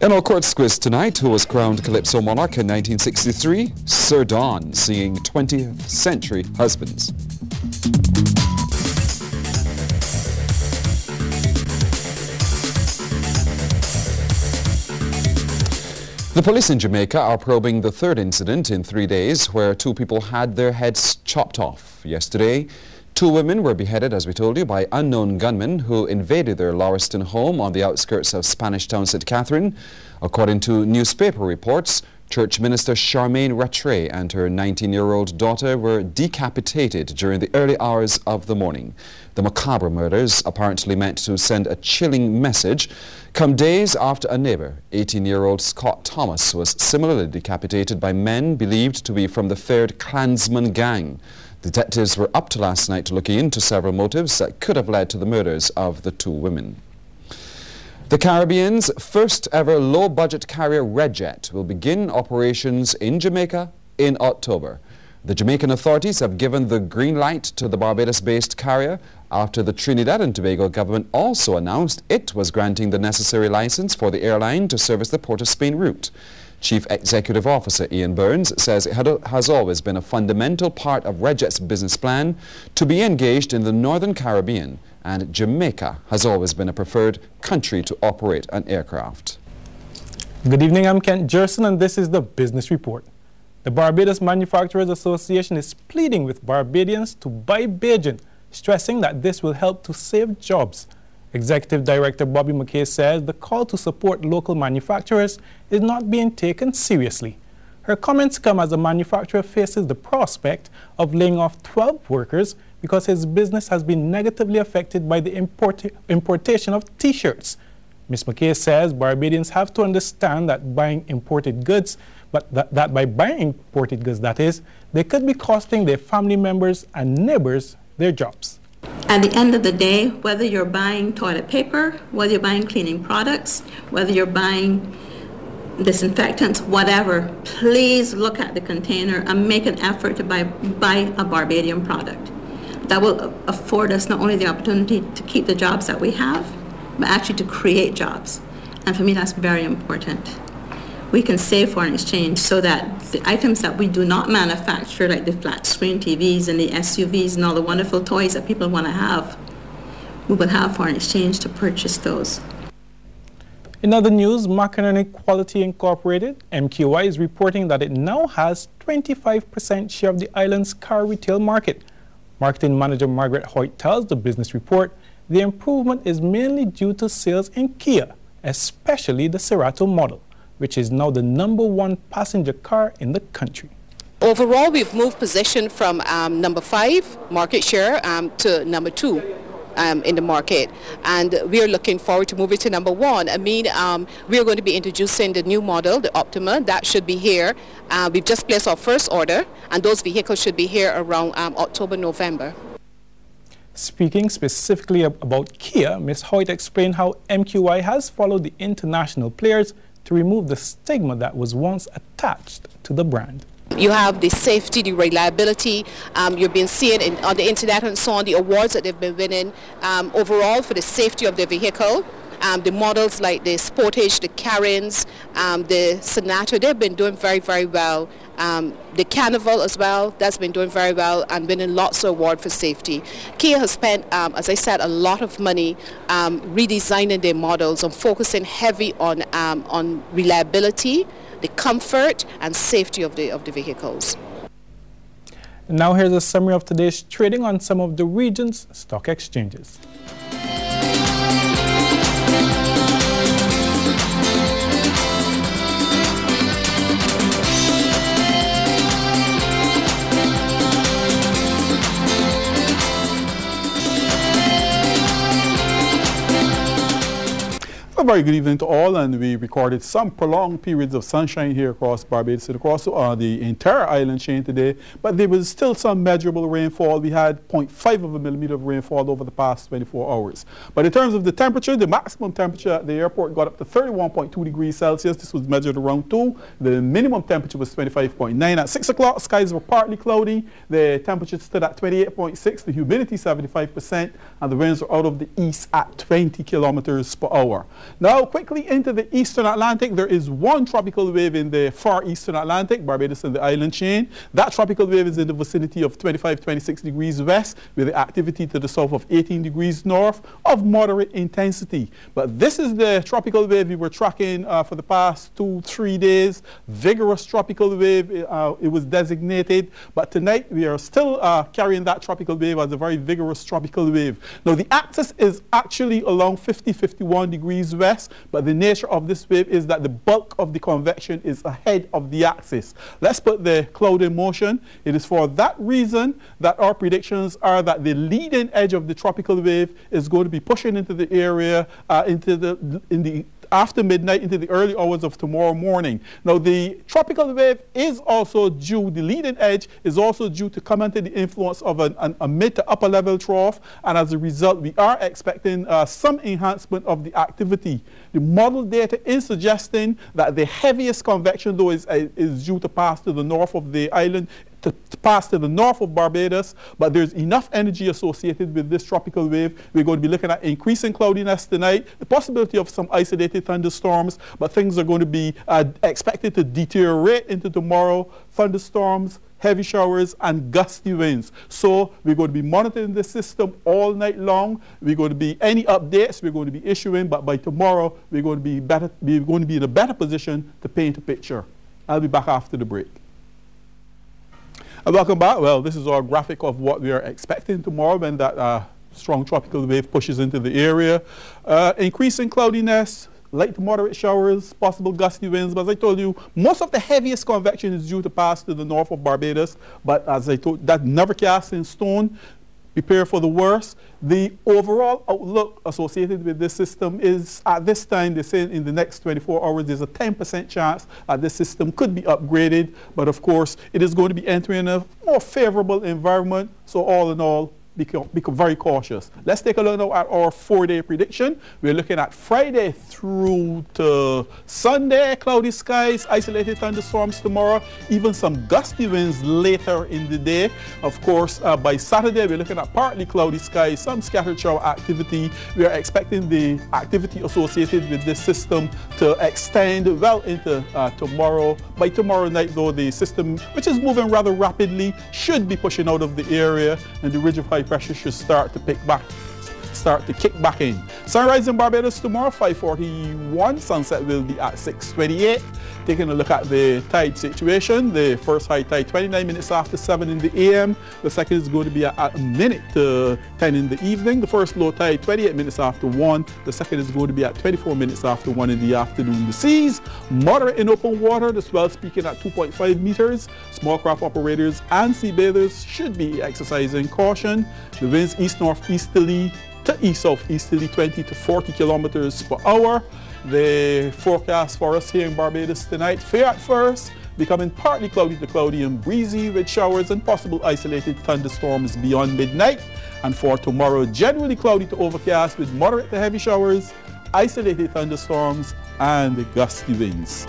In our courts quiz tonight, who was crowned Calypso Monarch in 1963? Sir Don, singing 20th Century Husbands. The police in Jamaica are probing the third incident in 3 days where two people had their heads chopped off. Yesterday, two women were beheaded, as we told you, by unknown gunmen who invaded their Lauriston home on the outskirts of Spanish Town, St. Catherine. According to newspaper reports, Church Minister Charmaine Rattray and her 19-year-old daughter were decapitated during the early hours of the morning. The macabre murders, apparently meant to send a chilling message, come days after a neighbor, 18-year-old Scott Thomas, was similarly decapitated by men believed to be from the feared Klansman gang. Detectives were up to last night looking into several motives that could have led to the murders of the two women. The Caribbean's first ever low-budget carrier Redjet will begin operations in Jamaica in October. The Jamaican authorities have given the green light to the Barbados-based carrier after the Trinidad and Tobago government also announced it was granting the necessary license for the airline to service the Port of Spain route. Chief Executive Officer Ian Burns says it has always been a fundamental part of Redjet's business plan to be engaged in the Northern Caribbean, and Jamaica has always been a preferred country to operate an aircraft. Good evening, I'm Kent Jerson and this is the Business Report. The Barbados Manufacturers Association is pleading with Barbadians to buy Bajan, stressing that this will help to save jobs. Executive Director Bobby McKay says the call to support local manufacturers is not being taken seriously. Her comments come as the manufacturer faces the prospect of laying off 12 workers because his business has been negatively affected by the importation of T-shirts. Ms. McKay says Barbadians have to understand that buying imported goods, but that by buying imported goods, that is, they could be costing their family members and neighbors their jobs. At the end of the day, whether you're buying toilet paper, whether you're buying cleaning products, whether you're buying disinfectants, whatever, please look at the container and make an effort to buy a Barbadian product. That will afford us not only the opportunity to keep the jobs that we have, but actually to create jobs. And for me, that's very important. We can save foreign exchange so that the items that we do not manufacture, like the flat screen TVs and the SUVs and all the wonderful toys that people want to have, we will have foreign exchange to purchase those. In other news, McInerney Quality Incorporated, MQI, is reporting that it now has 25% share of the island's car retail market. Marketing manager Margaret Hoyt tells the Business Report the improvement is mainly due to sales in Kia, especially the Cerato model, which is now the #1 passenger car in the country. Overall, we've moved position from number 5 market share to number 2 in the market, and we are looking forward to moving to number 1. I mean, we are going to be introducing the new model, the Optima, that should be here. We've just placed our first order, and those vehicles should be here around October, November. Speaking specifically about Kia, Ms. Hoyt explained how MQI has followed the international players to remove the stigma that was once attached to the brand. You have the safety, the reliability, you've been seeing on the internet and so on, the awards that they've been winning overall for the safety of their vehicle. The models like the Sportage, the Carins, the Sonata, they've been doing very, very well. The Carnival as well, that's been doing very well and winning lots of awards for safety. Kia has spent, as I said, a lot of money redesigning their models and focusing heavy on reliability, the comfort and safety of the vehicles. Now here's a summary of today's trading on some of the region's stock exchanges. A very good evening to all, and we recorded some prolonged periods of sunshine here across Barbados and across the entire island chain today, but there was still some measurable rainfall. We had 0.5 of a millimeter of rainfall over the past 24 hours. But in terms of the temperature, the maximum temperature at the airport got up to 31.2 degrees Celsius. This was measured around 2. The minimum temperature was 25.9. At 6 o'clock, skies were partly cloudy. The temperature stood at 28.6, the humidity 75%, and the winds were out of the east at 20 kilometers per hour. Now, quickly into the eastern Atlantic, there is one tropical wave in the far eastern Atlantic, Barbados and the island chain. That tropical wave is in the vicinity of 25-26 degrees west, with the activity to the south of 18 degrees north of moderate intensity. But this is the tropical wave we were tracking for the past 2-3 days. Vigorous tropical wave, it was designated. But tonight, we are still carrying that tropical wave as a very vigorous tropical wave. Now, the axis is actually along 50-51 degrees west. But the nature of this wave is that the bulk of the convection is ahead of the axis. Let's put the cloud in motion. It is for that reason that our predictions are that the leading edge of the tropical wave is going to be pushing into the area after midnight into the early hours of tomorrow morning. Now, the tropical wave is also due, the leading edge is also due to come under the influence of a mid to upper level trough, and as a result, we are expecting some enhancement of the activity. The model data is suggesting that the heaviest convection, though, is due to pass to the north of the island, to pass to the north of Barbados, but there's enough energy associated with this tropical wave. We're going to be looking at increasing cloudiness tonight, the possibility of some isolated thunderstorms, but things are going to be expected to deteriorate into tomorrow. Thunderstorms, heavy showers, and gusty winds. So we're going to be monitoring the system all night long. We're going to be any updates we're going to be issuing, but by tomorrow we're going to be in a better position to paint a picture. I'll be back after the break. Welcome back. Well, this is our graphic of what we are expecting tomorrow when that strong tropical wave pushes into the area. Increasing cloudiness, light to moderate showers, possible gusty winds. But as I told you, most of the heaviest convection is due to pass to the north of Barbados. But as I told, that never cast in stone. Prepare for the worst. The overall outlook associated with this system is, at this time, they say in the next 24 hours, there's a 10% chance that this system could be upgraded. But of course, it is going to be entering a more favorable environment. So all in all, become very cautious. Let's take a look now at our 4-day prediction. We're looking at Friday through to Sunday, cloudy skies, isolated thunderstorms tomorrow, even some gusty winds later in the day. Of course, by Saturday, we're looking at partly cloudy skies, some scattered shower activity. We are expecting the activity associated with this system to extend well into tomorrow. By tomorrow night, though, the system, which is moving rather rapidly, should be pushing out of the area, and the ridge of high pressure should start to kick back in. Sunrise in Barbados tomorrow, 5:41. Sunset will be at 6:28. Taking a look at the tide situation, the first high tide 29 minutes after 7 in the AM. The second is going to be at a minute to 10 in the evening. The first low tide 28 minutes after 1. The second is going to be at 24 minutes after 1 in the afternoon. The seas, moderate in open water, the swell speaking at 2.5 meters. Small craft operators and sea bathers should be exercising caution. The winds east-northeasterly to east-southeasterly 20 to 40 kilometers per hour. The forecast for us here in Barbados tonight, fair at first, becoming partly cloudy to cloudy and breezy with showers and possible isolated thunderstorms beyond midnight. And for tomorrow, generally cloudy to overcast with moderate to heavy showers, isolated thunderstorms, and gusty winds.